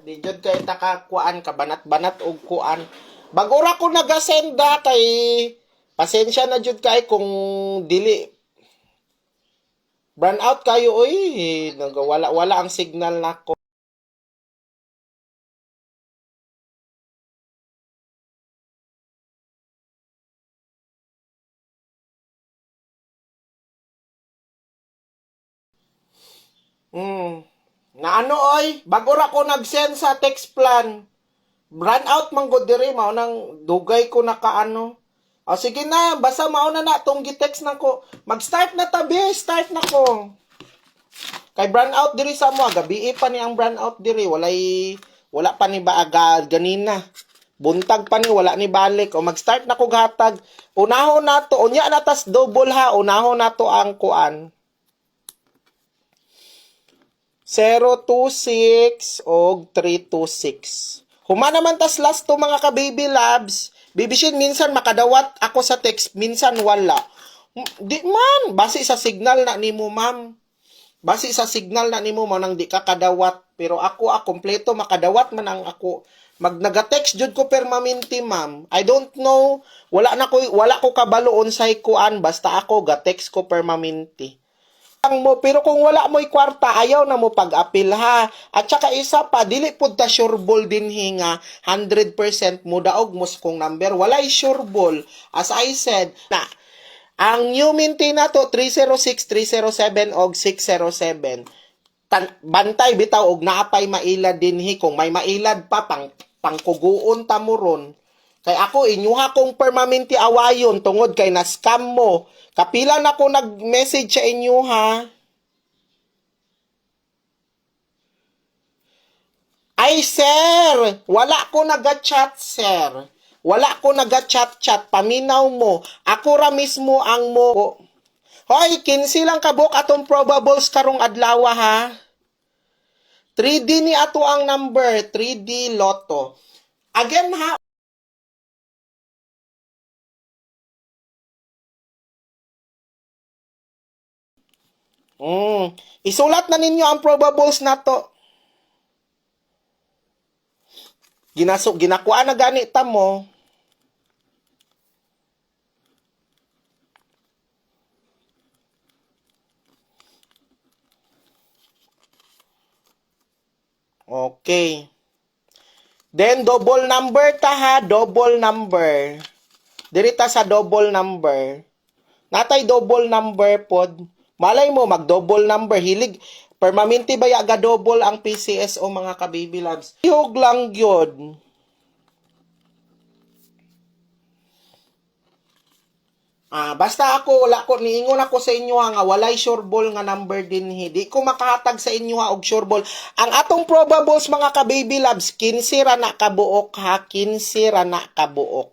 Di jud kay takakuan ka banat-banat og kuan. Bagura ko nagasenda kay pasensya na jud kay kung dili burn out kayo oy, wala ang signal nako. Na ano oy, bagura ko nag-send sa text plan. Run out man gud diri mao nang dugay ko nakaano. O sige na, basta mao na tong gi-text nako. Mag-start na tabi, start na ko. Kay brand out diri sa mo, gabi pa ni ang brand out diri, wala pa ni ba agad ganina. Buntag pa ni wala ni balik o mag-start na ko gatag. Unahon na to, unya na tas double ha, unahon na to ang kuan. 026 o 326. Huma naman tas last to mga ka-baby labs. Bibishin, minsan makadawat ako sa text, minsan wala. Di man, base sa signal na nimo ma'am. Base sa signal na nimo man nang di ka kadawat. Pero ako, kompleto makadawat man ang ako. Naga-text jud ko permanente ma'am. I don't know, wala ko kabaloon sa kuan, basta ako ga-text ko permanente. Pero kung wala mo'y kwarta, ayaw na mo pag-apil ha. At saka isa pa, dili pud ta sureball din hinga 100% mo daog mo kung number. Walay sureball. As I said, na ang new minty na to 306, 307 og 607. Bantay bitaw og naapay mailad dinhi, kung may mailad pa pangkuguon ta mo ron. Kay ako inyuha kong permanente awayon tungod kay na-scam mo. Kapila na ko nag-message sa inyo ha. Ay sir, wala ko naga-chat sir. Wala ko naga-chat-chat, paminaw mo. Ako ra mismo ang mo. Hoy, 15 lang kabuk atong probables karong adlaw ha. 3D ni ato ang number, 3D Lotto. Again ha, isulat na ninyo ang probables na to. Ginakuha na ganita mo. Okay. Then, double number ta ha. Double number. Dirita sa double number. Natay double number pod. Malay mo, mag-double number. Hilig. Permanente ba yaga double ang PCSO mga ka-baby loves? Ihog lang yun. Basta ako, wala ko, niingon ako sa inyo nga, walay sureball nga number din. Di ko makahatag sa inyo og sureball. Ang atong probables mga ka-baby loves, 15 ra na kabuok ha, 15 ra na kabuok.